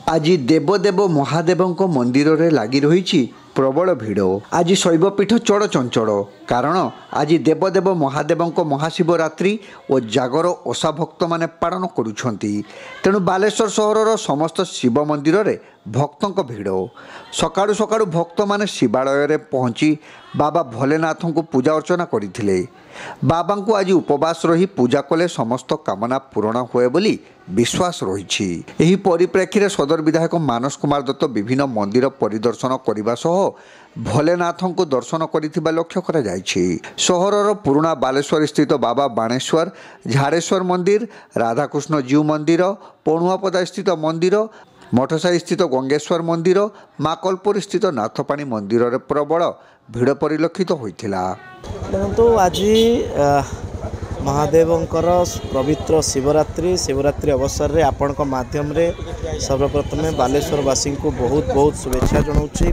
आज देवदेव महादेव मंदिर रे लगी रही प्रबल भिड़। आज शैवपीठ चढ़ चंचल कारण आज देवदेव महादेव महाशिवरात्रि और जागर ओषा भक्त माने पालन करुछंती। तेणु बालेश्वर सहर समस्त शिव मंदिर रे भक्तों भिड़। सकाळु सकाळु भक्त माने शिवालय रे पहुंची बाबा भोलेनाथ को पूजा अर्चना करथिले। बाबा को आज उपवास रही पूजा कले समस्त कामना पूर्ण हुए बोली विश्वास रही। एही परिप्रेक्षी रे सदर विधायक मानस कुमार दत्त विभिन्न मंदिर परिदर्शन करने सह भोलेनाथ को दर्शन करिथिबा लक्ष्य करा जायछि। सहरर पुराना बालेश्वर स्थित बाबा बाणेश्वर, झाड़ेश्वर मंदिर, राधाकृष्ण जीव मंदिर, पणुआपदा स्थित मंदिर, मठसाई स्थित गंगेश्वर मंदिर, माकलपुर स्थित नाथपाणी मंदिर रे प्रबल भिड़ परिलक्षित होइथिला। तो आज महादेवंकर पवित्र शिवरात्रि अवसर रे आपण माध्यम रे सर्वप्रथमे बालेश्वरवासी को बहुत बहुत शुभेच्छा जनाऊँगी।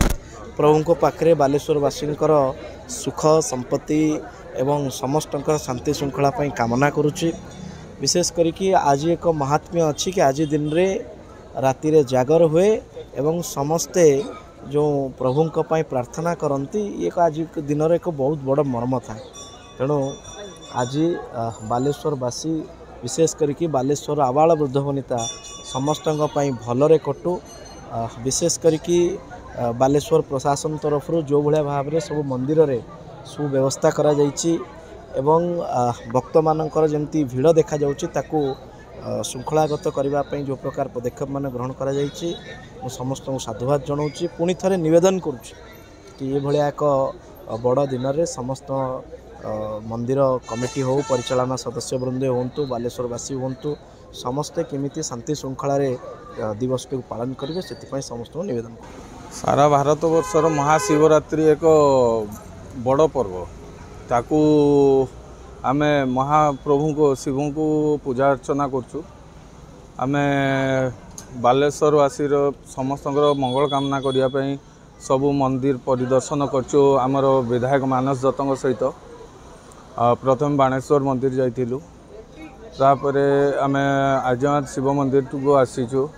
प्रभु को पाखे बालेश्वरवासी सुख संपत्ति एवं समस्त शांति श्रृंखला कामना करुच्ची। विशेष करी आज एक महात्म्य अच्छी कि आज दिन रे राति रे जागर हुए एवं समस्ते जो प्रभु प्रार्थना करती एक आज दिन एक बहुत बड़ मर्म था। तेणु आज बालेश्वरवासी विशेष करी बालेश्वर आबाल वृद्ध वनिता समस्त भलरे कटु। विशेष करी बालेश्वर प्रशासन तरफ जो भाया भाव में सब मंदिर रे सुव्यवस्था करा जाइछि एवं भक्त मानकर जमती भिड़ देखा जाउछि ताकू श्रृंखलागत करने जो प्रकार पदक्षेप मान ग्रहण करा जाइछि समस्त को साधुवाद जनाऊँगी। पुणी थे निवेदन करुच्ची कि ये भाया एक बड़ दिन में समस्त मंदिर कमिटी हो, परिचालना सदस्य वृंद हूँ, बालेश्वरवासी हूँ, समस्ते केमिति शांति श्रृंखला दिवस को पालन करेंगे से समस्त को निवेदन कर। सारा भारत वर्षर महाशिवरात्रि एक बड़ पर्व ताकू आमे महाप्रभु को शिव को पूजा अर्चना करचु। आमे बालेश्वरवासी समस्त मंगल कामना करने सबू मंदिर परिदर्शन करचु। आमर विधायक मानस दत्त सहित प्रथम बाणेश्वर मंदिर जाइथिलु, तापरे आमे आजनाथ शिव मंदिर को आसीचु।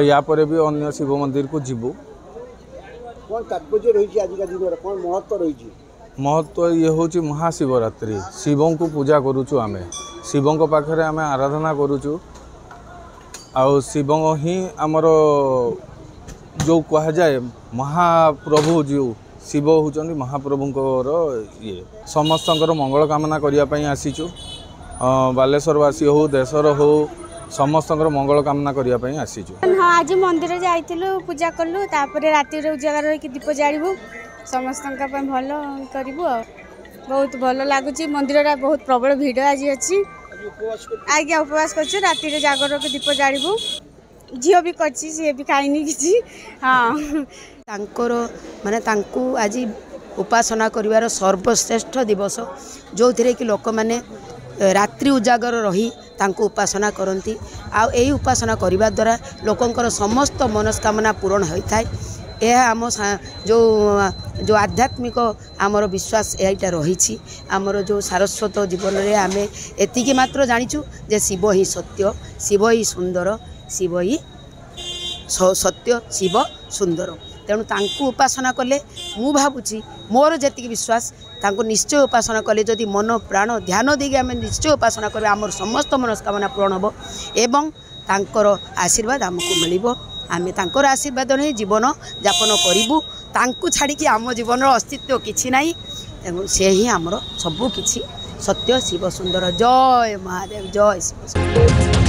या परे भी अन्य शिव मंदिर को जीवु। कौन तात्पर्य रही आज का दिन कौन महत्व रही? महत्व ये हूँ महाशिवरात्रि। शिव को पूजा करुचु, आमे शिव को पाखरे आमे आराधना करुचु। आउ शिव ही आमर जो कह जाए महाप्रभु जो शिव होचंदी महाप्रभुंकर ये समस्त मंगल कामना करने आसीचु। बालेश्वरवासी हो, देशर हो, समस्त मंगल कामना करने आसीचु। हाँ, आज मंदिर जाइथिलु, पूजा कलु, तापर राति रे उजागर रही दीप जाळिबु, समस्त भल करूँ। बहुत भल लगुच। मंदिर बहुत प्रबल भिड़ आज अच्छी। आज्ञा उपवास कर राति जागर के दीप जाळिबु। झील भी कर भी खाइनी कि। हाँ, माने तांकु आज उपासना करिवार सर्वश्रेष्ठ दिवस जो थे कि लोक मैंने रात्रि उजागर रही तांकु उपासना करती। आई उपासना करने द्वारा लोकंकर समस्त मनस्कामना पूरण होता है। यह आम जो जो आध्यात्मिक आमर विश्वास यहाँ रही। आमर जो सारस्वत जीवन में आम एति मात्र जाचु जे शिव ही सत्य, शिव ही सुंदर, शिव ही सत्य, शिव सुंदर। तेणु तांकु उपासना कले मु भावुची मोर जी विश्वास तांकु निश्चय उपासना कले जदि मन प्राण ध्यान देगी आम निश्चय उपासना करें आमर समस्त मनस्कामना पूरण हम एवं तांकर आशीर्वाद आमको मिलिबो। आमे तांकर आशीर्वाद नहीं जीवन यापन करूँ। तांकु छाड़ी आम जीवन अस्तित्व किछि नाही। से ही आमर सबू किछि सत्य, शिव सुंदर। जय महादेव, जय शिव।